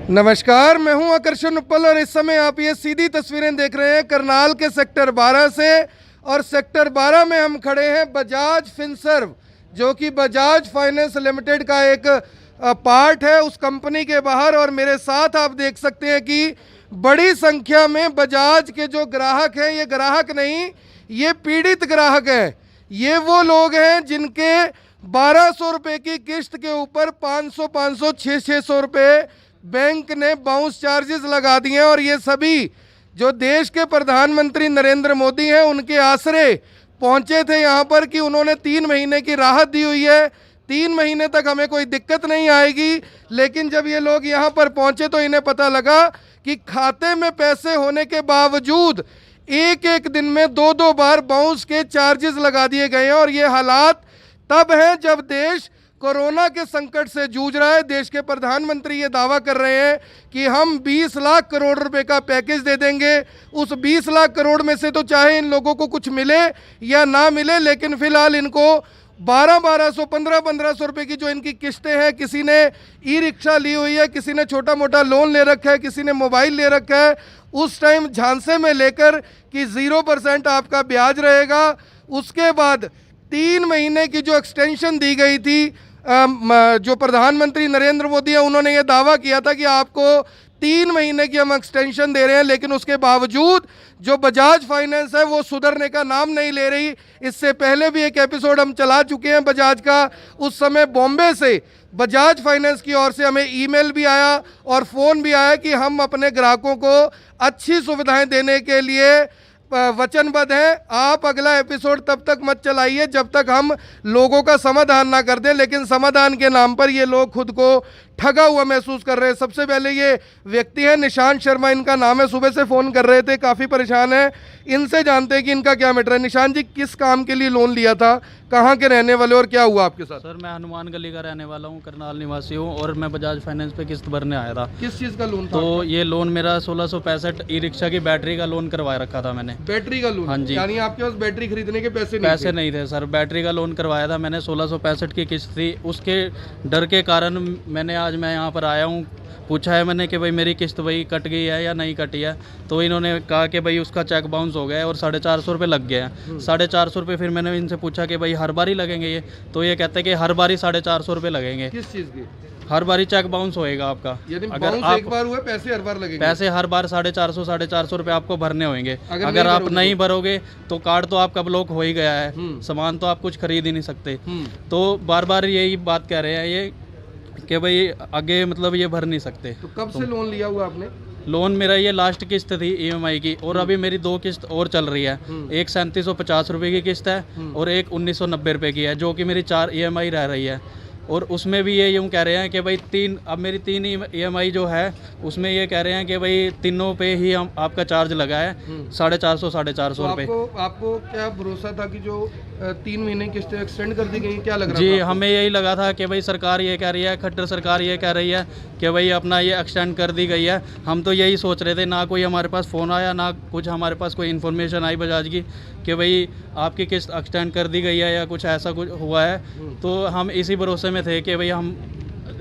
नमस्कार, मैं हूं आकर्षण उपल और इस समय आप ये सीधी तस्वीरें देख रहे हैं करनाल के सेक्टर 12 से। और सेक्टर 12 में हम खड़े हैं बजाज फिनसर्व, जो कि बजाज फाइनेंस लिमिटेड का एक पार्ट है उस कंपनी के बाहर। और मेरे साथ आप देख सकते हैं कि बड़ी संख्या में बजाज के जो ग्राहक हैं, ये ग्राहक नहीं, ये पीड़ित ग्राहक हैं। ये वो लोग हैं जिनके 1200 रुपये की किस्त के ऊपर 500 600 रुपये बैंक ने बाउंस चार्जेस लगा दिए हैं। और ये सभी जो देश के प्रधानमंत्री नरेंद्र मोदी हैं, उनके आसरे पहुंचे थे यहाँ पर कि उन्होंने 3 महीने की राहत दी हुई है, 3 महीने तक हमें कोई दिक्कत नहीं आएगी। लेकिन जब ये लोग यहाँ पर पहुंचे तो इन्हें पता लगा कि खाते में पैसे होने के बावजूद एक एक दिन में 2-2 बार बाउंस के चार्जेस लगा दिए गए हैं। और ये हालात तब हैं जब देश कोरोना के संकट से जूझ रहा है। देश के प्रधानमंत्री ये दावा कर रहे हैं कि हम 20 लाख करोड़ रुपए का पैकेज दे देंगे। उस 20 लाख करोड़ में से तो चाहे इन लोगों को कुछ मिले या ना मिले, लेकिन फिलहाल इनको 1200 1500 रुपए की जो इनकी किस्तें हैं, किसी ने ई रिक्शा ली हुई है, किसी ने छोटा मोटा लोन ले रखा है, किसी ने मोबाइल ले रखा है, उस टाइम झांसे में लेकर कि 0% आपका ब्याज रहेगा। उसके बाद 3 महीने की जो एक्सटेंशन दी गई थी, जो प्रधानमंत्री नरेंद्र मोदी है, उन्होंने ये दावा किया था कि आपको 3 महीने की हम एक्सटेंशन दे रहे हैं, लेकिन उसके बावजूद जो बजाज फाइनेंस है वो सुधरने का नाम नहीं ले रही। इससे पहले भी एक एपिसोड हम चला चुके हैं बजाज का। उस समय बॉम्बे से बजाज फाइनेंस की ओर से हमें ईमेल भी आया और फ़ोन भी आया कि हम अपने ग्राहकों को अच्छी सुविधाएं देने के लिए वचनबद्ध हैं। आप अगला एपिसोड तब तक मत चलाइए जब तक हम लोगों का समाधान ना कर दें। लेकिन समाधान के नाम पर ये लोग खुद को ठगा हुआ महसूस कर रहे हैं। सबसे पहले ये व्यक्ति हैं निशांत शर्मा, इनका नाम है। सुबह से फ़ोन कर रहे थे, काफ़ी परेशान है। इनसे जानते हैं कि इनका क्या मैटर है। निशांत जी, किस काम के लिए लोन लिया था, कहाँ के रहने वाले और क्या हुआ आपके साथ? सर, मैं हनुमान गली का रहने वाला हूँ, करनाल निवासी हूँ और मैं बजाज फाइनेंस पे किस्त भरने आया था। किस चीज़ का लोन था? तो ये लोन मेरा 1665 ई रिक्शा की बैटरी का लोन करवा रखा था मैंने। बैटरी का लोन? हाँ जी। यानी आपके पास बैटरी खरीदने के पैसे नहीं थे सर। बैटरी का लोन करवाया था मैंने, 1665 की किस्त थी। उसके डर के कारण आज मैं यहाँ पर आया हूँ। पूछा है मैंने कि भाई मेरी किस्त भाई कट गई है या नहीं कटी है, तो इन्होंने कहा कि भाई उसका चेक बाउंस हो गया है और 450 रुपये लग गया है। 450 रुपये फिर मैंने इनसे पूछा कि भाई हर बार ही लगेंगे ये, तो ये कहते हैं कि हर बार ही 450 रुपये लगेंगे। किस चीज़ की? हर बार ही चेक बाउंस होएगा आपका। अगर आप एक बार हुए, पैसे हर बार लगेंगे? पैसे हर बार 450 रुपये आपको भरने होंगे। अगर आप नहीं भरोगे तो कार्ड तो आपका ब्लॉक हो ही गया है, सामान तो आप कुछ खरीद ही नहीं सकते। तो बार बार यही बात कह रहे हैं ये कि भाई आगे मतलब ये भर नहीं सकते। तो कब से लोन लिया हुआ आपने? लोन मेरा ये लास्ट किस्त थी EMI की, और अभी मेरी 2 किस्त और चल रही है। एक 3750 रुपये की किस्त है और एक 1990 रुपये की है, जो कि मेरी 4 EMI रह रही है। और उसमें भी ये यूँ कह रहे हैं कि भाई अब मेरी 3 EMI जो है उसमें ये कह रहे हैं कि भाई तीनों पे ही हम आपका चार्ज लगा है 450 रुपये। आपको क्या भरोसा था कि जो 3 महीने किस्त एक्सटेंड कर दी गई, क्या लग रहा जी? था? हमें यही लगा था कि भाई सरकार ये कह रही है, खट्टर सरकार ये कह रही है कि भाई अपना ये एक्सटेंड कर दी गई है। हम तो यही सोच रहे थे, ना कोई हमारे पास फ़ोन आया, ना कुछ हमारे पास कोई इन्फॉर्मेशन आई बजाज की कि भाई आपकी किस्त एक्सटेंड कर दी गई है या कुछ ऐसा कुछ हुआ है। तो हम इसी भरोसे में थे कि भाई हम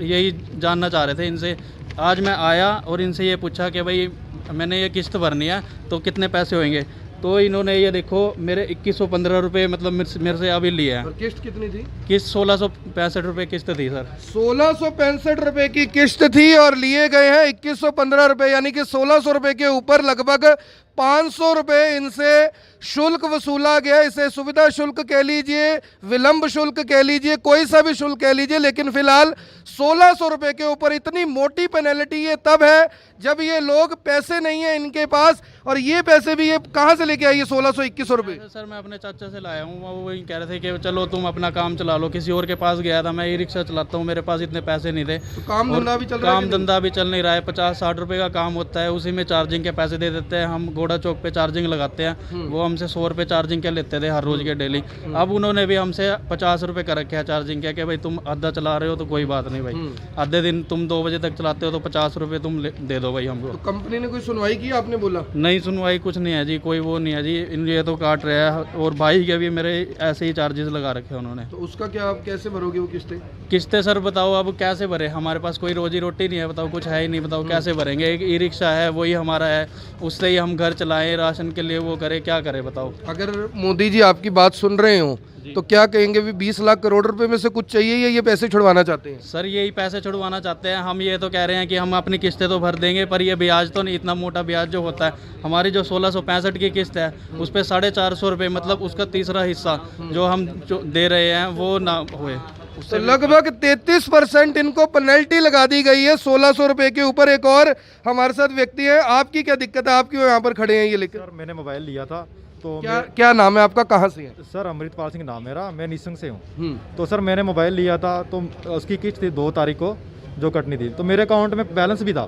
यही जानना चाह रहे थे इनसे। आज मैं आया और इनसे ये पूछा कि भाई मैंने ये किस्त भरनी है तो कितने पैसे होंगे। तो इन्होंने ये देखो मेरे 2115 रुपये मतलब मेरे से अभी लिए हैं। और किस्त कितनी थी? किस्त 1665 रुपये किस्त थी सर। 1665 रुपये की किस्त थी और लिए गए हैं 2115 रुपये, यानी कि 1600 रुपये के ऊपर लगभग 500 रुपये इनसे शुल्क वसूला गया। इसे सुविधा शुल्क कह लीजिए, विलंब शुल्क कह लीजिए, कोई सा भी शुल्क कह लीजिए, लेकिन फिलहाल 1600 रुपये के ऊपर इतनी मोटी पेनल्टी ये तब है जब ये लोग पैसे नहीं है इनके पास। और ये पैसे भी ये कहाँ से लेके आए, ये 1621 रुपये? सर, मैं अपने चाचा से लाया हूँ। वो वही कह रहे थे कि चलो तुम अपना काम चला लो। किसी और के पास गया था, मैं ई रिक्शा चलाता हूँ, मेरे पास इतने पैसे नहीं थे। तो काम धंधा भी चल रहा है? काम धंधा भी चल नहीं रहा है। 50-60 रुपये का काम होता है, उसी में चार्जिंग के पैसे दे देते हैं हम। घोड़ा चौक पे चार्जिंग लगाते हैं, वो हमसे 100 रुपये चार्जिंग के लेते थे हर रोज़ के डेली। अब उन्होंने भी हमसे 50 रुपये कर रखे हैं चार्जिंग के, कि भाई तुम आधा चला रहे हो तो कोई बात नहीं भाई, आधे दिन तुम 2 बजे तक चलाते हो तो 50 रुपये तुम दे दो भाई हमको। तो कंपनी ने कोई सुनवाई की, आपने बोला? नहीं सुनवाई कुछ नहीं है जी, कोई वो नहीं है जी, ये तो काट रहा है। और भाई के भी मेरे ऐसे ही चार्जेस लगा रखे हैं उन्होंने। तो उसका क्या, आप कैसे भरोगे वो किस्तें? किस्तें सर बताओ अब कैसे भरे, हमारे पास कोई रोजी रोटी नहीं है, बताओ कुछ है ही नहीं, बताओ कैसे भरेंगे। एक ई रिक्शा है वही हमारा है, उससे ही हम घर चलाएं, राशन के लिए वो करें, क्या करें बताओ। अगर मोदी जी आपकी बात सुन रहे हो तो क्या कहेंगे? भी 20 लाख करोड़ रुपए में से कुछ चाहिए या ये पैसे छुड़वाना चाहते हैं? सर यही पैसे छुड़वाना चाहते हैं। हम ये तो कह रहे हैं कि हम अपनी किस्तें तो भर देंगे, पर ये ब्याज तो नहीं, इतना मोटा ब्याज जो होता है, हमारी जो 1665 की किस्त है उस पर 450 रुपये, मतलब उसका तीसरा हिस्सा जो हम जो दे रहे हैं वो ना होए। तो लगभग 33% इनको पेनल्टी लगा दी गई है 1600 रुपए के ऊपर। एक और हमारे साथ व्यक्ति है, आपकी क्या दिक्कत है, आप क्यों यहाँ पर खड़े हैं ये लेकर? सर मैंने मोबाइल लिया था तो क्या नाम है आपका, कहाँ से है? सर अमृतपाल सिंह नाम मेरा, मैं निसंग से हूँ। तो सर मैंने मोबाइल लिया था तो उसकी किस्त थी 2 तारीख को जो कटनी थी, तो मेरे अकाउंट में बैलेंस भी था।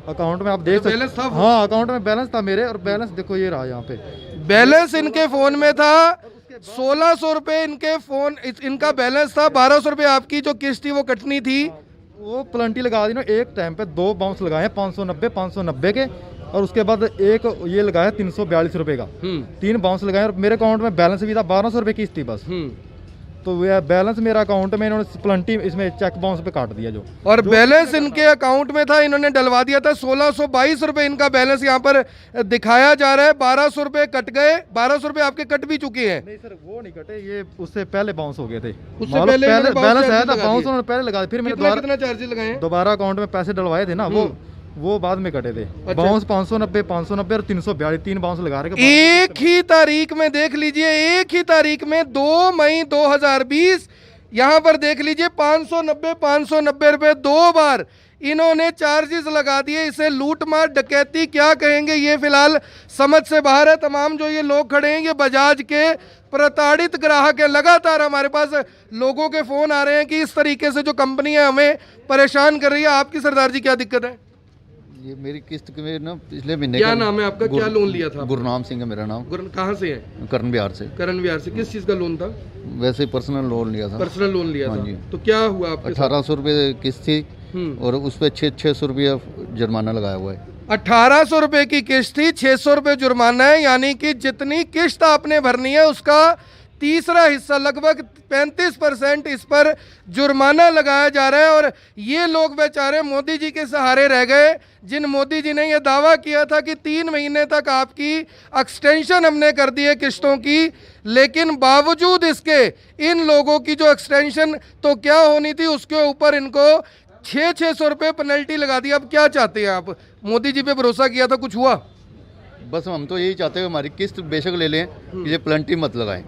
अकाउंट में आप देख सकते, बैलेंस था? हाँ अकाउंट में बैलेंस था मेरे, और बैलेंस देखो ये रहा यहाँ पे, बैलेंस इनके फोन में था 1600 रुपए इनके फोन, इनका बैलेंस था 1200 रुपए, आपकी जो किस्त थी वो कटनी थी। वो प्लंटी लगा दी ना, एक टाइम पे 2 बाउंस लगाए 590 के, और उसके बाद एक ये लगाया 342 रुपए का, 3 बाउंस लगाए, और मेरे अकाउंट में बैलेंस भी था 1200 रुपए किस्त थी बस। तो वो बैलेंस मेरा अकाउंट में इन्होंने प्लंटी इसमें चेक बाउंस पे काट दिया जो, और बैलेंस इनके अकाउंट में था, इन्होंने डलवा दिया था 1622 रुपए इनका बैलेंस यहाँ पर दिखाया जा रहा है। 1200 रुपए कट गए, 1200 रुपए आपके कट भी चुके हैं। नहीं सर वो नहीं कटे, ये उससे पहले बाउंस हो गए थे, उससे पहले बैलेंस आया था, बाउंस उन्होंने पहले लगा दिया, फिर मैंने कितना चार्जेस लगाए? दोबारा अकाउंट में पैसे डलवाए थे ना, वो बाद में कटे थे। बाउंस 590 और 342, 3 बाउंस लगा रहे। एक ही तारीख में देख लीजिए, एक ही तारीख में 2 मई 2020 यहाँ पर देख लीजिए 590 रुपए 2 बार इन्होंने चार्जेस लगा दिए। इसे लूटमार डकैती क्या कहेंगे, ये फिलहाल समझ से बाहर है। तमाम जो ये लोग खड़े हैं ये बजाज के प्रताड़ित ग्राहक है। लगातार हमारे पास लोगों के फोन आ रहे हैं कि इस तरीके से जो कंपनी है हमें परेशान कर रही है। आपकी सरदार जी क्या दिक्कत है? ये मेरी किस्त में ना पिछले महीने क्या नाम है आपका, क्या लोन लिया था? गुरनाम सिंह है मेरा नाम। कहाँ से है? करण बिहार से। करण बिहार से। किस चीज़ का लोन था? वैसे ही पर्सनल लोन लिया था। पर्सनल लोन लिया हाँ था। जी। तो क्या हुआ आपके साथ? 1800 रुपये किस्त थी और उस पर 600 रुपये जुर्माना लगाया हुआ है। 1800 रुपए की किस्त थी, 600 रुपये जुर्माना है, यानी कि जितनी किस्त आपने भरनी है उसका तीसरा हिस्सा लगभग 35% इस पर जुर्माना लगाया जा रहा है। और ये लोग बेचारे मोदी जी के सहारे रह गए, जिन मोदी जी ने ये दावा किया था कि 3 महीने तक आपकी एक्सटेंशन हमने कर दी है किस्तों की, लेकिन बावजूद इसके इन लोगों की जो एक्सटेंशन तो क्या होनी थी उसके ऊपर इनको 600 रुपये पेनल्टी लगा दी। अब क्या चाहते हैं आप? मोदी जी पे भरोसा किया था, कुछ हुआ? बस हम तो यही चाहते हैं हमारी किस्त बेशक ले लें, ये प्लंटी मत लगाएं,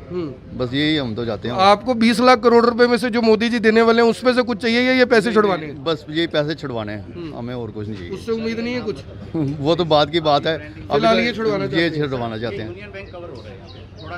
बस यही हम तो चाहते हैं। आपको 20 लाख करोड़ रुपए में से जो मोदी जी देने वाले हैं उसमें से कुछ चाहिए या ये पैसे छुड़वाने हैं? बस यही पैसे छुड़वाने हैं, हमें और कुछ नहीं चाहिए। उससे उम्मीद नहीं है कुछ? वो तो बाद की बात है, फिलहाल ये छुड़वाना चाहते हैं।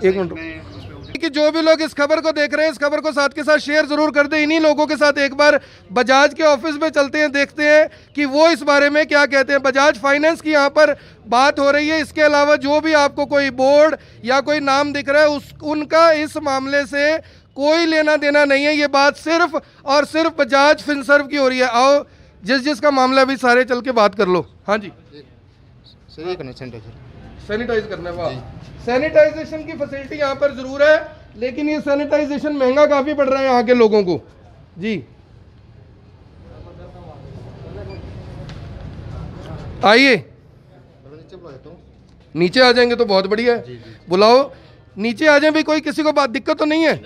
एक मिनट कि जो भी लोग इस खबर को देख रहे हैं, इस खबर को साथ के साथ शेयर जरूर कर दें। इन्हीं लोगों के साथ एक बार बजाज के ऑफिस में चलते हैं, देखते हैं कि वो इस बारे में क्या कहते हैं। बजाज फाइनेंस की यहाँ पर बात हो रही है। इसके अलावा जो भी आपको कोई बोर्ड या कोई नाम दिख रहा है उनका इस मामले से कोई लेना देना नहीं है। ये बात सिर्फ और सिर्फ बजाज फिनसर्व की हो रही है। आओ जिसका मामला भी सारे चल के बात कर लो। हाँ जी, सैनिटाइज करना है। वाह, सैनिटाइजेशन की फैसिलिटी यहाँ पर जरूर है, लेकिन ये सैनिटाइजेशन महंगा काफी पड़ रहा है यहाँ के लोगों को। जी आइए, नीचे आ जाएंगे तो बहुत बढ़िया है। बुलाओ, नीचे आ जाए भाई, कोई किसी को बात दिक्कत तो नहीं है?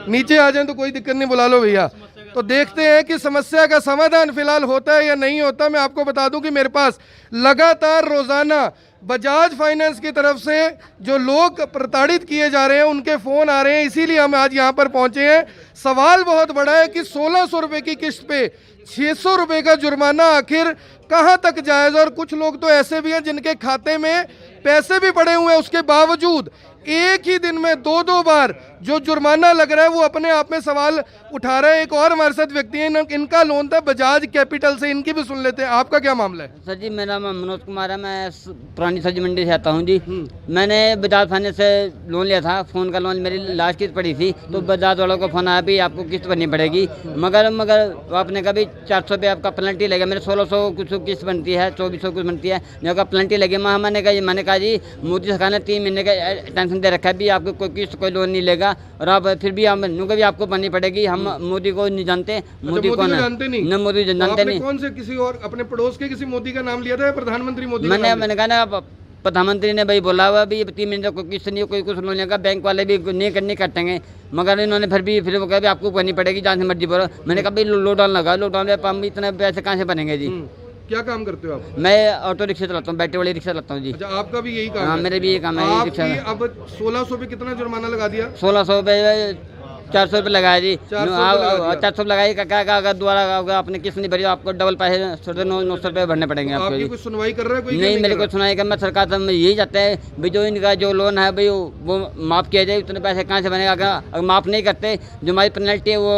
नीचे आ जाए तो कोई दिक्कत नहीं, बुला लो भैया। तो देखते हैं कि समस्या का समाधान फिलहाल होता है या नहीं होता। मैं आपको बता दूं कि मेरे पास लगातार रोजाना बजाज फाइनेंस की तरफ से जो लोग प्रताड़ित किए जा रहे हैं उनके फ़ोन आ रहे हैं, इसीलिए हम आज यहाँ पर पहुँचे हैं। सवाल बहुत बड़ा है कि 1600 रुपये की किस्त पे 600 रुपए का जुर्माना आखिर कहां तक जायज। और कुछ लोग तो ऐसे भी हैं जिनके खाते में पैसे भी पड़े हुए हैं, उसके बावजूद एक ही दिन में दो दो बार जो जुर्माना लग रहा है वो अपने आप में सवाल उठा रहे हैं। एक और हमारे साथ व्यक्ति है, इनका लोन था बजाज कैपिटल से, इनकी भी सुन लेते हैं। आपका क्या मामला है? सर जी मेरा नाम मनोज कुमार है, मैं पुरानी सब्जी मंडी से आता हूँ जी। मैंने बजाज फाइनेंस से लोन लिया था, फ़ोन का लोन, मेरी लास्ट किस्त पड़ी थी, तो बजाज वालों को फ़ोन आया भी आपको किस्त भरनी पड़ेगी, मगर आपने कहा भी 400 रुपये आपका पेनल्टी लगेगा। मेरे 1600 कुछ किस्त बनती है, 2400 कुछ बनती है, जो का पेनल्टी लगे। मैंने कहा जी मोदी सरकार ने 3 महीने का टेंशन दे रखा है भी आपको कोई किस्त कोई लोन नहीं लेगा, और आप फिर भी हम भी आपको भरनी पड़ेगी। हम मोदी को नहीं जानते, मोदी को जानते नहीं, न मोदी जानते नहीं। कौन से किसी और अपने पड़ोस के किसी मोदी का नाम लिया था या प्रधानमंत्री मोदी? मैंने कहा ना प्रधानमंत्री ने भाई बोला हुआ भी 3 महीने कोई किस्त नहीं, कोई कुछ लोन लेगा, बैंक वाले भी नहीं कटेंगे, मगर इन्होंने फिर वो कहा भी आपको भरनी पड़ेगी, जहाँ से मर्जी भरो। मैंने कहा भाई लॉकडाउन लगा, लॉकडाउन में हम इतने पैसे कहाँ से बनेंगे जी। क्या काम करते हो आप? मैं ऑटो रिक्शा चलाता हूँ, बैटरी वाली रिक्शा चलाता हूँ जी। अच्छा, आपका भी यही काम हाँ, है? मेरे भी यही काम है, आपकी रिक्शा। अब 1600 पे कितना जुर्माना लगा दिया? 1600 रुपये, 400 रुपये लगाया जी। 400 लगाई, अगर दोबारा आपने किस्त नहीं भरी आपको डबल पैसे 900 रुपये भरने पड़ेंगे आपको जी। कुछ सुनवाई कर रहा है कोई? नहीं, मेरे को सुनाई कर, मैं सरकार से मैं यही चाहते हैं भाई जो इनका जो लोन है भाई वो माफ़ किया जाए। उतने पैसे कहाँ से बनेगा? अगर माफ़ नहीं करते, जो हमारी पेनल्टी है वो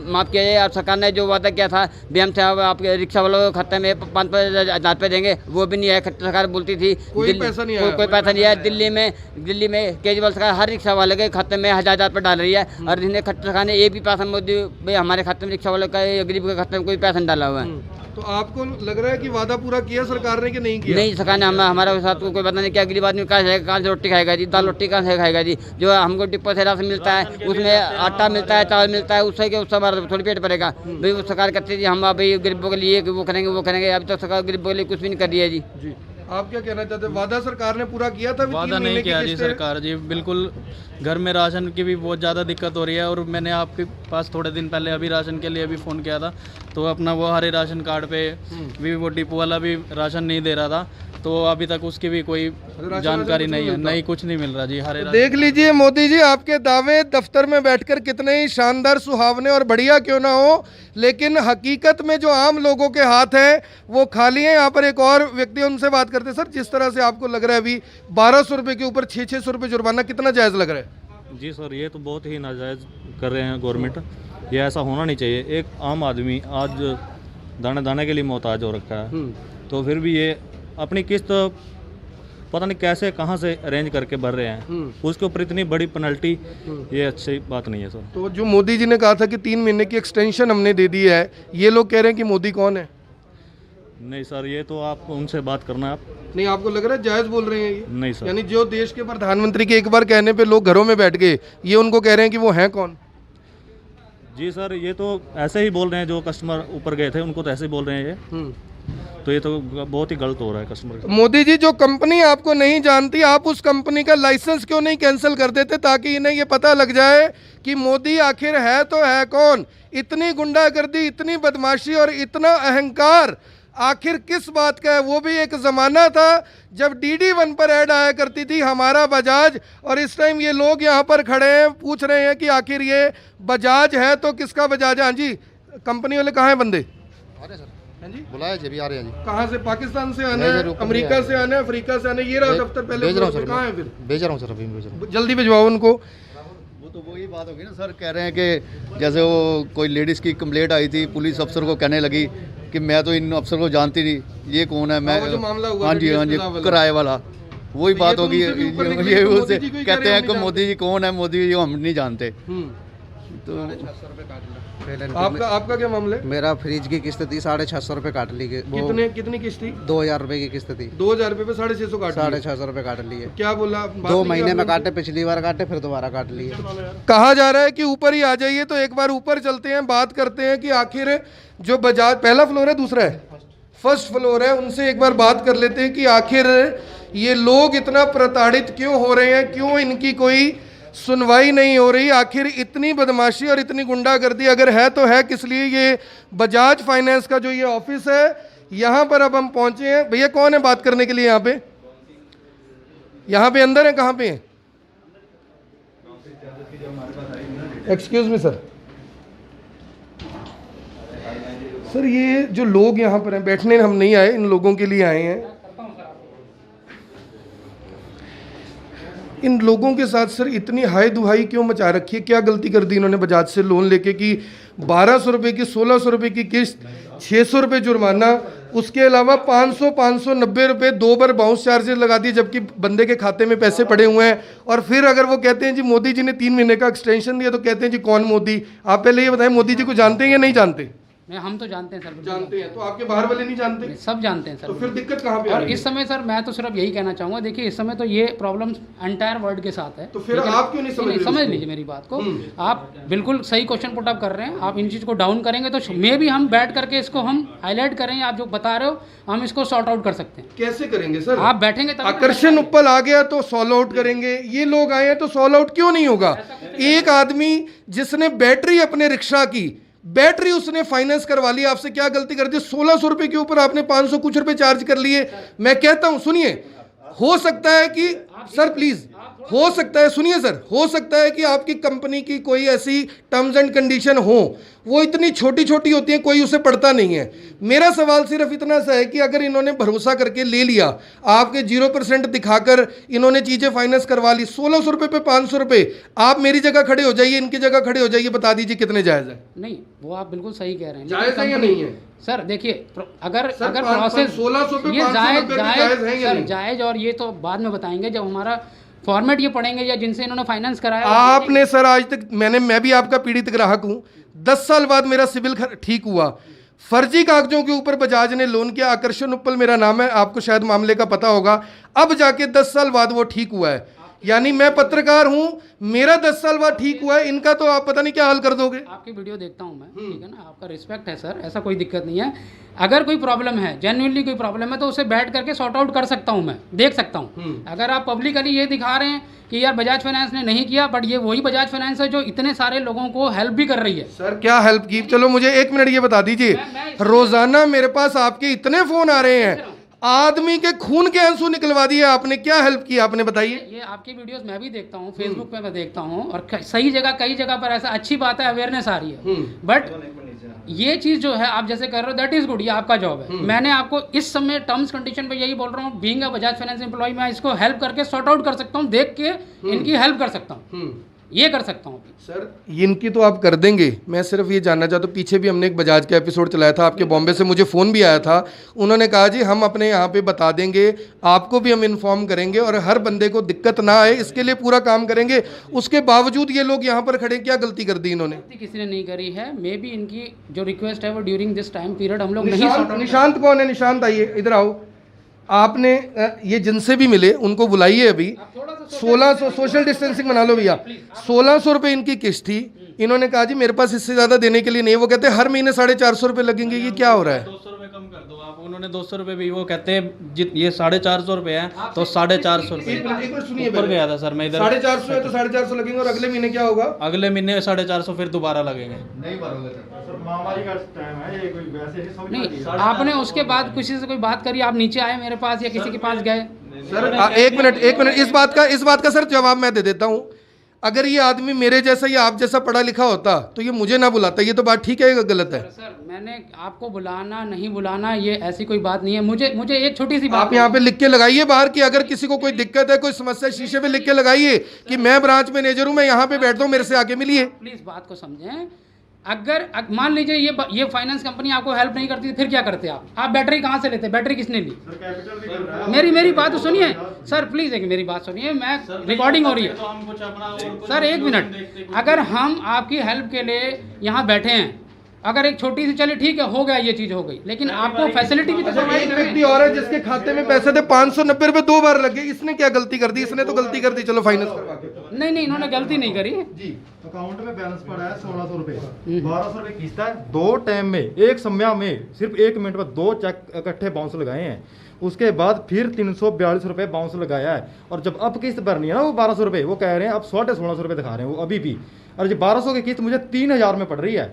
माफ़ किया जाए। और सरकार ने जो वादा किया था भी हमसे आपके रिक्शा वालों के खाते में 5-5 हज़ार रुपये देंगे, वो भी नहीं आया। सरकार बोलती थी कोई पैसा नहीं आया। कोई पैसा नहीं आया। दिल्ली में केजरीवाल सरकार हर रिक्शा वाले के खाते में 1000 रुपये डाल रही है, और इसने खट्टर सरकार ने एक भी पैसा मोदी भाई हमारे खाते में, रिक्शा वालों का गरीब के खाते में कोई पैसा नहीं डाला हुआ है। तो आपको लग रहा है कि वादा पूरा किया सरकार ने कि नहीं किया? नहीं, सरकार ने हमारे साथ कोई पता नहीं क्या, गरीब आदमी कहाँ से रोटी खाएगा जी, दाल रोटी कहाँ से खाएगा जी। जो हमको डिपो से राशन मिलता है, उसमें आटा मिलता है, चावल मिलता है, उससे हमारा थोड़ी पेट भरेगा भाई। वो सरकार कहती है हम भाई गरीबों के लिए वो करेंगे, अभी तक सरकार गरीबों के लिए कुछ भी नहीं कर रही है जी। आप क्या कहना चाहते हैं? वादा सरकार ने पूरा किया था? वादा नहीं किया जी सरकार जी, बिल्कुल। घर में राशन की भी बहुत ज़्यादा दिक्कत हो रही है, और मैंने आपके पास थोड़े दिन पहले अभी राशन के लिए भी फ़ोन किया था, तो अपना वो हरे राशन कार्ड पे भी वो डिपो वाला भी राशन नहीं दे रहा था, तो अभी तक उसकी भी कोई जानकारी नहीं है, नहीं कुछ नहीं मिल रहा जी। हरे देख लीजिए मोदी जी, आपके दावे दफ्तर में बैठकर कितने ही शानदार, सुहावने और बढ़िया क्यों ना हो, लेकिन हकीकत में जो आम लोगों के हाथ हैं वो खाली हैं। यहाँ पर एक और व्यक्ति, उनसे बात करते हैं। सर, जिस तरह से आपको लग रहा है अभी 1200 रुपये के ऊपर 600 रुपये जुर्माना, कितना जायज़ लग रहा है? जी सर, ये तो बहुत ही नाजायज़ कर रहे हैं गवर्नमेंट, ये ऐसा होना नहीं चाहिए। एक आम आदमी आज दाने दाने के लिए मोहताज हो रखा है, तो फिर भी ये अपनी किस्त पता नहीं कैसे कहाँ से अरेंज करके भर रहे हैं, उसके ऊपर इतनी बड़ी पेनल्टी, ये अच्छी बात नहीं है सर। तो जो मोदी जी ने कहा था कि 3 महीने की एक्सटेंशन हमने दे दी है, ये लोग कह रहे हैं कि मोदी कौन है? नहीं सर, ये तो आप उनसे बात करना। आप नहीं, आपको लग रहा है जायज़ बोल रहे हैं ये? नहीं सर, यानी जो देश के प्रधानमंत्री के एक बार कहने पे लोग घरों में बैठ गए, ये उनको कह रहे हैं कि वो हैं कौन? जी सर, ये तो ऐसे ही बोल रहे हैं, जो कस्टमर ऊपर गए थे उनको तो ऐसे ही बोल रहे हैं ये, तो ये तो बहुत ही गलत हो रहा है कस्टमर का। मोदी जी, जो कंपनी आपको नहीं जानती, आप उस कंपनी का लाइसेंस क्यों नहीं कैंसिल कर देते, ताकि इन्हें ये पता लग जाए कि मोदी आखिर है तो है कौन? इतनी गुंडागर्दी, इतनी बदमाशी और इतना अहंकार आखिर किस बात का है? वो भी एक ज़माना था जब DD1 पर ऐड आया करती थी हमारा बजाज, और इस टाइम ये लोग यहाँ पर खड़े हैं, पूछ रहे हैं कि आखिर ये बजाज है तो किसका बजाज है? हाँ जी, कंपनी वाले कहाँ हैं बंदे? अरे सर, हाँ जी, बुलाया जी, अभी आ रहे हैं जी। कहाँ से? पाकिस्तान से आना है, अमेरिका से आना है, अफ्रीका से आना है? ये रहा दफ्तर, पहले भेज रहा हूँ सर, कहाँ है फिर? भेज रहा हूँ सर, अभी भेज रहा हूँ। जल्दी भिजवाओ उनको। वो तो वही बात होगी ना सर, कह रहे हैं कि जैसे वो कोई लेडीज़ की कंप्लेंट आई थी, पुलिस अफसर को कहने लगी कि मैं तो इन अफसर को जानती नहीं, ये कौन है? मैं, वो जो मामला हुआ हाँ था जी, हाँ जी, वाला। किराए वाला, वही तो बात ये तो होगी। उनसे भी ऊपर निकली, ये तो मोदी उससे जी को ही कह कहते रहे हैं हैं कि हम मोदी जी कौन है, मोदी जी हम नहीं जानते। तो आपका क्या मामला है? मेरा फ्रिज की किस्त थी 650 रुपये काट ली गई। वो कितनी किस्त थी? 2000 रुपये की किस्त थी। 2000 रुपये पे 650 काट लिए। 650 रुपये काट लिए। क्या बोला? 2 महीने में काटे, पिछली बार काटे, फिर दोबारा काट लिए। कहा जा रहा है कि ऊपर ही आ जाइए, तो एक बार ऊपर चलते हैं, बात करते हैं कि आखिर जो बजाज, पहला फ्लोर है, दूसरा है, फर्स्ट फ्लोर है, उनसे एक बार बात कर लेते हैं कि आखिर ये लोग इतना प्रताड़ित क्यों हो रहे हैं, क्यों इनकी कोई सुनवाई नहीं हो रही, आखिर इतनी बदमाशी और इतनी गुंडागर्दी अगर है तो है किस लिए? ये बजाज फाइनेंस का जो ये ऑफिस है, यहाँ पर अब हम पहुंचे हैं। भैया कौन है बात करने के लिए? यहाँ पे, यहाँ पे अंदर है, कहाँ पे है? एक्सक्यूज मी सर, सर ये जो लोग यहाँ पर हैं, बैठने हम नहीं आए, इन लोगों के लिए आए हैं। इन लोगों के साथ सर इतनी हाय दुहाई क्यों मचा रखी है? क्या गलती कर दी इन्होंने बजाज से लोन लेके कि 1200 रुपये की 1600 रुपये की किस्त, 600 रुपये जुर्माना, उसके अलावा 590 रुपये 2 बार बाउंस चार्जेस लगा दिए, जबकि बंदे के खाते में पैसे पड़े हुए हैं। और फिर अगर वो कहते हैं जी मोदी जी ने 3 महीने का एक्सटेंशन दिया, तो कहते हैं जी कौन मोदी? आप पहले ये बताएं, मोदी जी को जानते हैं या नहीं जानते? नहीं, हम तो जानते हैं सर, बिल्कुल जानते हैं। तो आपके बाहर वाले नहीं जानते? सब जानते हैं सर। तो फिर दिक्कत कहाँ पे आ और रही है? इस समय सर मैं तो सिर्फ यही कहना चाहूँगा, देखिए इस समय तो ये प्रॉब्लम एंटायर वर्ल्ड के साथ है। तो फिर आप क्यों नहीं समझ रहे? समझ लीजिए मेरी बात को, आप बिल्कुल सही क्वेश्चन पुट अप कर रहे हैं। आप इन चीज़ को डाउन करेंगे तो मे भी हम बैठ करके इसको हम हाईलाइट करेंगे। आप जो बता रहे हो हम इसको सॉर्ट आउट कर सकते हैं। कैसे करेंगे सर? आप बैठेंगे तब आकर्षण उपल आ गया तो सॉल्व आउट करेंगे। ये लोग आए हैं तो सॉल्व आउट क्यों नहीं होगा? एक आदमी जिसने बैटरी अपने रिक्शा की बैटरी उसने फाइनेंस करवा ली, आपसे क्या गलती कर दी? 1600 रुपए के ऊपर आपने 500 कुछ रुपए चार्ज कर लिए। मैं कहता हूं सुनिए, हो सकता है कि सर प्लीज, हो सकता है, सुनिए सर, हो सकता है कि आपकी कंपनी की कोई ऐसी टर्म्स एंड कंडीशन हो, वो इतनी छोटी छोटी होती है, कोई उसे पढ़ता नहीं है। मेरा सवाल सिर्फ इतना सा है कि अगर इन्होंने भरोसा करके ले लिया, आपके 0% दिखाकर इन्होंने चीज़ें फाइनेंस करवा ली, 1600 रुपये पे 500 रुपये, आप मेरी जगह खड़े हो जाइए, इनकी जगह खड़े हो जाइए, बता दीजिए कितने जायज़ है? नहीं, वो आप बिल्कुल सही कह रहे हैं। जायज़ है या नहीं है? सर देखिए, अगर सर, प्रोसेस 1600 पे ये 590 जायज़ है या सर नहीं? जायज़, और ये तो बाद में बताएंगे जब हमारा फॉर्मेट ये पढ़ेंगे या जिनसे इन्होंने फाइनेंस कराया। आपने सर आज तक मैं भी आपका पीड़ित ग्राहक हूं, 10 साल बाद मेरा सिविल ठीक हुआ, फर्जी कागजों के ऊपर बजाज ने लोन किया। आकर्षण उपल मेरा नाम है, आपको शायद मामले का पता होगा। अब जाके 10 साल बाद वो ठीक हुआ है। यानी मैं पत्रकार हूं, मेरा 10 साल बाद ठीक हुआ है, इनका तो आप पता नहीं क्या हल कर दोगे। आपकी वीडियो देखता हूं मैं, ठीक है ना, आपका रिस्पेक्ट है सर, ऐसा कोई दिक्कत नहीं है। अगर कोई प्रॉब्लम है, जेन्युइनली कोई प्रॉब्लम है, तो उसे बैठ करके सॉर्ट आउट कर सकता हूं, मैं देख सकता हूं। अगर आप पब्लिकली ये दिखा रहे हैं कि यार बजाज फाइनेंस ने नहीं किया, बट ये वही बजाज फाइनेंस है जो इतने सारे लोगों को हेल्प भी कर रही है। सर क्या हेल्प की? चलो मुझे 1 मिनट ये बता दीजिए, रोजाना मेरे पास आपके इतने फोन आ रहे हैं, आदमी के खून के आंसू निकलवा दिए आपने, क्या हेल्प की आपने बताइए? ये आपकी वीडियोस मैं भी देखता हूँ, फेसबुक पे मैं देखता हूँ, और सही जगह कई जगह पर ऐसा अच्छी बात है, अवेयरनेस आ रही है। बट ये चीज़ जो है आप जैसे कर रहे हो, दैट इज गुड, ये आपका जॉब है। मैंने आपको इस समय टर्म्स कंडीशन पे यही बोल रहा हूँ, being a Bajaj finance employ, मैं इसको हेल्प करके सॉर्ट आउट कर सकता हूँ, देख के इनकी हेल्प कर सकता हूँ, ये कर सकता हूँ। सर इनकी तो आप कर देंगे, मैं सिर्फ ये जानना चाहता हूँ, पीछे भी हमने एक बजाज का एपिसोड चलाया था, आपके बॉम्बे से मुझे फ़ोन भी आया था, उन्होंने कहा जी हम अपने यहाँ पे बता देंगे, आपको भी हम इन्फॉर्म करेंगे और हर बंदे को दिक्कत ना आए इसके लिए पूरा काम करेंगे। उसके बावजूद ये लोग यहाँ पर खड़े, क्या गलती कर दी इन्होंने? किसी ने नहीं करी है, मे बी इनकी जो रिक्वेस्ट है वो ड्यूरिंग दिस टाइम पीरियड हम लोग नहीं। निशांत कौन है? निशांत आइए इधर आओ। आपने ये जिनसे भी मिले उनको बुलाइए अभी। 1600 सोशल डिस्टेंसिंग बना लो भैया। 1600 रुपये इनकी किस्त थी, इन्होंने कहा जी मेरे पास इससे ज़्यादा देने के लिए नहीं। वो कहते हैं हर महीने 450 रुपये लगेंगे, ये क्या हो रहा है? 200 रुपये कम कर दो आप। उन्होंने 200 रुपये भी, वो कहते हैं ये 450 रुपये है, तो 450 रुपये ऊपर गया था सर मैं इधर। 450 है तो 450 लगेंगे, और अगले महीने क्या होगा? अगले महीने 450 फिर दोबारा लगेंगे। महामारी का टाइम है, ये कोई वैसे नहीं समझ नहीं, आपने उसके बाद किसी से कोई बात करी, आप नीचे आए मेरे पास या किसी के पास गए? सर एक मिनट, इस बात का सर जवाब मैं दे देता हूँ। अगर ये आदमी मेरे जैसा या आप जैसा पढ़ा लिखा होता तो ये मुझे ना बुलाता। ये तो बात ठीक है या गलत है? सर मैंने आपको बुलाना नहीं बुलाना ये ऐसी कोई बात नहीं है। मुझे एक छोटी सी बात आप यहाँ पे लिख के लगाइए बाहर कि अगर किसी को कोई दिक्कत है, कोई समस्या, शीशे पे लिख के लगाइए कि मैं ब्रांच मैनेजर हूँ, मैं यहाँ पे बैठता हूँ, मेरे से आके मिलिए। प्लीज बात को समझें। अगर मान लीजिए ये फाइनेंस कंपनी आपको हेल्प नहीं करती, फिर क्या करते आप बैटरी कहाँ से लेते? बैटरी किसने ली? मेरी बात तो सुनिए सर, प्लीज एक मेरी बात सुनिए, मैं रिकॉर्डिंग हो रही है सर, 1 मिनट। अगर हम आपकी हेल्प के लिए यहाँ बैठे हैं, अगर एक छोटी सी, चलिए ठीक है, हो गया, ये चीज हो गई, लेकिन आपको फैसिलिटी भी तो प्रोवाइड एक व्यक्ति और है जिसके खाते में पैसे थे 590 रुपए 2 बार लगे, इसने क्या गलती कर दी? इसने तो गलती कर दी, चलो फाइनेंस करवा के। नहीं, इन्होंने गलती नहीं करी जी। अकाउंट में बैलेंस पड़ा है 1600 रुपए, 1200 रुपए किस्त है। 2 टाइम में, एक समय में, सिर्फ 1 मिनट में 2 चेक इकट्ठे बाउंस लगाए हैं। उसके बाद फिर 342 रुपए बाउंस लगाया है, और जब अब किस्त भरनी है ना, वो 1200 रुपए, वो कह रहे हैं अब 1650 रुपए दिखा रहे हैं वो अभी भी। और जो 1200 की किस्त मुझे 3000 में पड़ रही है,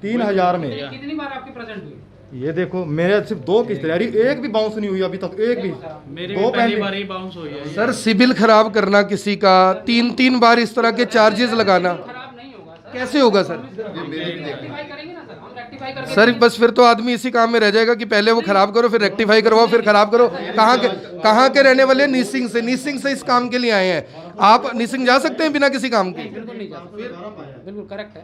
3000 में। कितनी बार आपकी प्रेजेंट हुई? ये देखो मेरे सिर्फ 2 किस्त रह रही, एक भी बाउंस नहीं हुई अभी तक, एक भी। मेरी भी पहली बार ही बाउंस हुई है। सर सिविल खराब करना किसी का, 3 बार इस तरह के चार्जेस लगाना खराब नहीं होगा सर, कैसे होगा सर? रेक्टिफाई करेंगे ना सर, हम रेक्टिफाई करके सर बस फिर तो आदमी इसी काम में रह जाएगा कि पहले वो खराब करो, फिर रेक्टिफाई करवाओ, फिर खराब करो। कहाँ के रहने वाले? नीसिंग से इस काम के लिए आए हैं। आप नीसिंग जा सकते हैं बिना किसी काम के? बिल्कुल नहीं जा सकते, बिल्कुल करेक्ट है।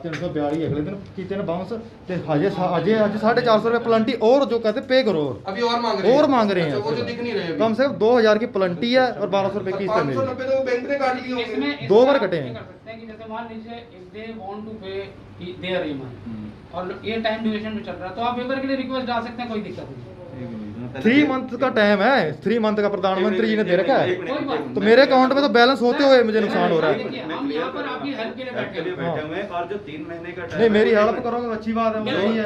342 अगले दिन कीते ने बाउंस ते अजे 450 रुपए प्लंटी और जो कहते पे करो अभी और मांग रहे हैं। वो जो दिख नहीं रहे कम से कम 2000 की प्लंटी है और 1200 रुपए किस्त है मेरी। 590 तो बैंक ने काट लिए होंगे। इसमें 2 बार कटे हैं। कर सकते हैं कि जैसे मान लीजिए इफ दे वांट टू पे देयर ईएमआई और ये टाइम ड्यूरेशन में चल रहा है तो आप वेवर के लिए रिक्वेस्ट डाल सकते हैं, कोई दिक्कत नहीं। 3 मंथ का टाइम है, 3 मंथ का प्रधानमंत्री जी ने दे रखा है। कोई बात नहीं। तो मेरे अकाउंट में तो बैलेंस होते हुए मुझे नुकसान हो रहा है। देखिए हम यहाँ पर आपकी हेल्प के लिए बैठे हैं। और जो 3 महीने का नहीं मेरी हेल्प करोगे तो अच्छी बात है, यही है।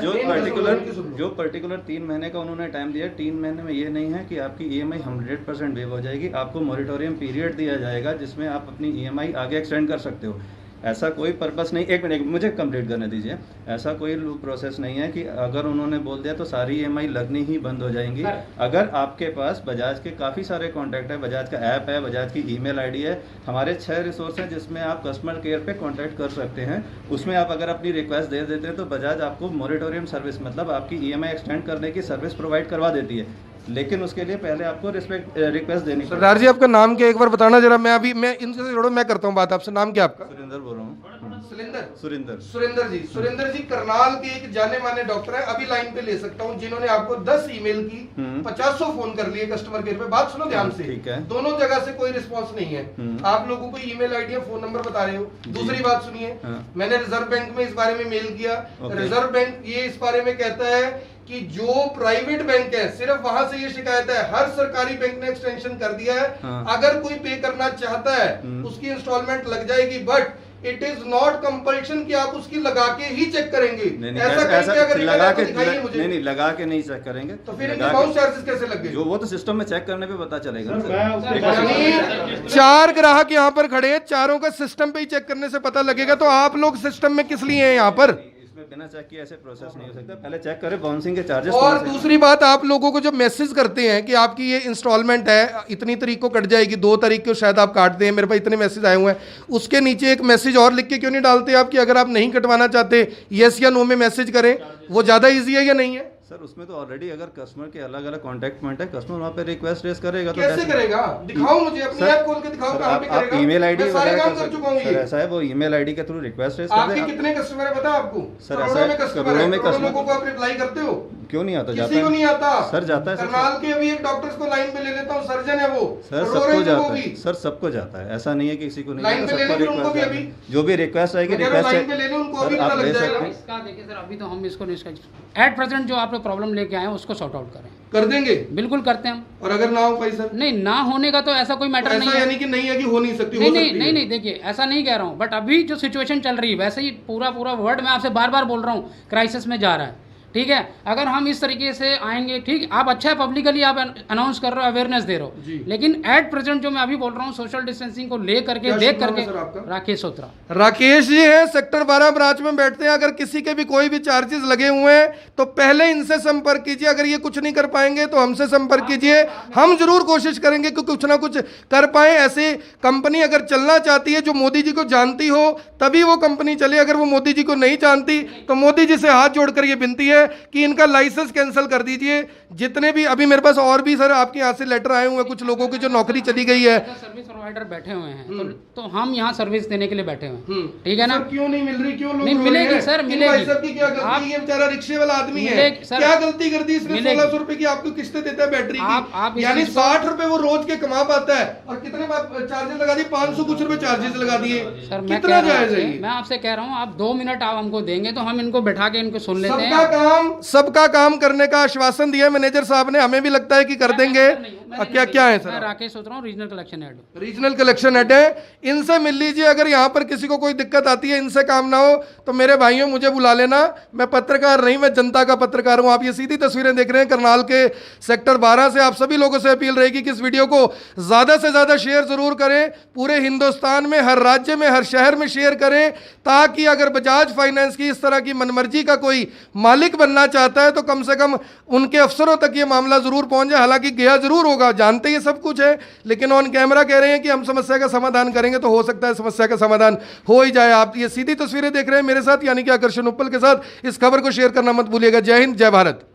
जो पर्टिकुलर 3 महीने का उन्होंने टाइम दिया, 3 महीने में ये नहीं है कि आपकी ईएमआई 100% वेव हो जाएगी। आपको मॉरिटोरियम पीरियड दिया जाएगा जिसमें आप अपनी ईएमआई आगे एक्सटेंड कर सकते हो। ऐसा कोई पर्पस नहीं, एक मिनट मुझे कंप्लीट करने दीजिए। ऐसा कोई प्रोसेस नहीं है कि अगर उन्होंने बोल दिया तो सारी ईएमआई लगनी ही बंद हो जाएंगी। अगर आपके पास बजाज के काफ़ी सारे कॉन्टैक्ट है, बजाज का ऐप है, बजाज की ईमेल आईडी है, हमारे 6 रिसोर्स हैं जिसमें आप कस्टमर केयर पे कॉन्टैक्ट कर सकते हैं। उसमें आप अगर अपनी रिक्वेस्ट दे देते हैं तो बजाज आपको मॉरिटोरियम सर्विस मतलब आपकी ईएमआई एक्सटेंड करने की सर्विस प्रोवाइड करवा देती है, लेकिन उसके लिए पहले आपको रिक्वेस्ट देनी पड़ेगी। सरदार जी आपका नाम क्या एक बार बताना जरा। मैं इनसे जोड़ो, मैं करता हूँ बात आपसे। नाम क्या आपका? सुरेंद्र बोल रहा हूँ। सुरेंद्र जी करनाल के एक जाने माने डॉक्टर है, अभी लाइन पे ले सकता हूँ, जिन्होंने आपको 10 ईमेल की, 50 फोन कर लिए कस्टमर केयर पे। बात सुनो ध्यान से, ठीक है। दोनों जगह से कोई रिस्पांस नहीं है। आप लोगों को ईमेल आईडी फोन नंबर बता रहे हो। दूसरी बात सुनिए, मैंने रिजर्व बैंक में इस बारे में मेल किया। रिजर्व बैंक ये इस बारे में कहता है कि जो प्राइवेट बैंक है सिर्फ वहां से ये शिकायत है, हर सरकारी बैंक ने एक्सटेंशन कर दिया है। अगर कोई पे करना चाहता है उसकी इंस्टॉलमेंट लग जाएगी, but it is not compulsion कि आप उसकी लगा के ही चेक करेंगे। ऐसा अगर लगा के दिखाइए मुझे। नहीं लगा के नहीं चेक करेंगे तो फिर इनके बाउंस चार्जेस कैसे लग गए? जो वो तो सिस्टम में चेक करने पे पता चलेगा। यानी 4 ग्राहक यहाँ पर खड़े हैं, चारों का सिस्टम पे ही चेक करने से पता लगेगा। तो आप लोग सिस्टम में किस लिए हैं यहाँ पर? इसमें बिना चेक किए ऐसे प्रोसेस नहीं हो सकता। पहले चेक करें बाउंसिंग के चार्जेस। और दूसरी बात, आप लोगों को जो मैसेज करते हैं कि आपकी ये इंस्टॉलमेंट है इतनी तारीख को कट जाएगी, 2 तारीख को शायद आप काट दें, मेरे पास इतने मैसेज आए हुए हैं, उसके नीचे एक मैसेज और लिख के क्यों नहीं डालते आप कि अगर आप नहीं कटवाना चाहते यस या नो में मैसेज करें? वो ज्यादा ईजी है या नहीं है? सर उसमें तो ऑलरेडी अगर कस्टमर के अलग अलग कॉन्टैक्ट पॉइंट है, कस्टमर वहाँ पे रिक्वेस्ट रेज करेगा तो कैसे करेगा? दिखाओ मुझे, अपनी ऐप खोल के दिखाओ कहाँ पे करेगा। आप ईमेल आईडी मैं सारे काम कर चुका हूँ। सर ऐसा है, वो ईमेल आईडी के थ्रू रिक्वेस्ट रेज कर आपके कितने कस्टमर है पता है आपको? सर करोड़ों में कस्टमर है, में करोड़ों लोगों को आप रिप्लाई करते हो? क्यों नहीं आता? किसी को नहीं आता सर, जाता है। करनाल के अभी एक डॉक्टर्स को लाइन पे ले लेता हूँ, सर्जन है वो, सर सबको जाता है। सर सबको जाता है, ऐसा नहीं है कि किसी को नहीं। लाइन पे ले लेंगे उनको भी अभी, जो भी रिक्वेस्ट आएगी रिक्वेस्ट लाइन पे ले लें उनको अभी पता लग जाएगा। इसका देखिए सर, अभी तो हम इसको एट प्रेजेंट जो आप लोग प्रॉब्लम लेके आए हैं उसको सॉर्ट आउट करें। कर देंगे, बिल्कुल करते हैं हम। और अगर ना हो पैसा? नहीं, ना होने का तो ऐसा कोई मैटर नहीं है। यानी कि नहीं है कि हो नहीं सकती? नहीं, देखिए ऐसा नहीं कह रहा हूँ, बट अभी जो सिचुएशन चल रही है वैसे ही पूरा वर्ल्ड में आपसे बार बार बोल रहा हूँ क्राइसिस में जा रहा है। ठीक है, अगर हम इस तरीके से आएंगे, ठीक, आप अच्छा है पब्लिकली आप अनाउंस कर रहे हो, अवेयरनेस दे रहे हो, लेकिन एट प्रेजेंट जो मैं अभी बोल रहा हूँ सोशल डिस्टेंसिंग को ले करके देख करके। राकेश सोत्रा। राकेश जी हैं, सेक्टर 12 ब्रांच में बैठते हैं। अगर किसी के भी कोई भी चार्जेस लगे हुए हैं तो पहले इनसे संपर्क कीजिए। अगर ये कुछ नहीं कर पाएंगे तो हमसे संपर्क कीजिए, हम जरूर कोशिश करेंगे कि कुछ ना कुछ कर पाए। ऐसी कंपनी अगर चलना चाहती है जो मोदी जी को जानती हो तभी वो कंपनी चले। अगर वो मोदी जी को नहीं जानती तो मोदी जी से हाथ जोड़कर ये विनती है कि इनका लाइसेंस कैंसिल कर दीजिए। जितने भी अभी मेरे पास और भी सर आपके यहाँ से लेटर आए हुए हैं, कुछ लोगों की जो नौकरी चली गई है, सर्विस प्रोवाइडर बैठे हुए हैं, तो हम यहाँ सर्विस देने के लिए बैठे हुए हैं। ठीक है ना? क्यों नहीं मिल रही? क्यों लोग नहीं मिलेगी सर, मिलेगी। की क्या गलती है? बेचारा रिक्शे वाला आदमी है, क्या गलती कर दी इसने? 1600 रुपए की आपको किस्तें देता है बैटरी की, यानी 60 रुपए वो रोज के कमा पाता है, और कितने चार्जेस लगा दिए? 500 कुछ रुपए चार्जेस लगा दिए। सर कितना जायज है? मैं आपसे कह रहा हूँ, आप 2 मिनट आप हमको देंगे तो हम इनको बैठा के इनको सुन लेते हैं। सबका काम करने का आश्वासन दिया मैनेजर साहब ने, हमें भी लगता है कि कर देंगे। क्या है सर? मैं राकेश सोच रहा हूँ, regional collection head. Regional collection head है, इनसे मिल लीजिए। अगर यहाँ पर किसी को कोई दिक्कत आती है, इनसे काम ना हो तो मेरे भाइयों मुझे बुला लेना। मैं पत्रकार नहीं, मैं जनता का पत्रकार हूँ। आप ये सीधी तस्वीरें देख रहे हैं करनाल के सेक्टर 12 से। आप सभी लोगों से अपील रहेगी कि इस वीडियो को ज्यादा से ज्यादा शेयर जरूर करें। पूरे हिंदुस्तान में, हर राज्य में, हर शहर में शेयर करें, ताकि अगर बजाज फाइनेंस की इस तरह की मनमर्जी का कोई मालिक बनना चाहता है तो कम से कम उनके अफसरों तक ये मामला जरूर पहुंच जाए। हालांकि गया जरूर होगा जानते ये सब कुछ है, लेकिन ऑन कैमरा कह रहे हैं कि हम समस्या का समाधान करेंगे। तो हो सकता है समस्या का समाधान हो ही जाए। आप ये सीधी तस्वीरें देख रहे हैं मेरे साथ, यानी कि आकर्षण उप्पल के साथ। इस खबर को शेयर करना मत भूलिएगा। जय हिंद, जय भारत।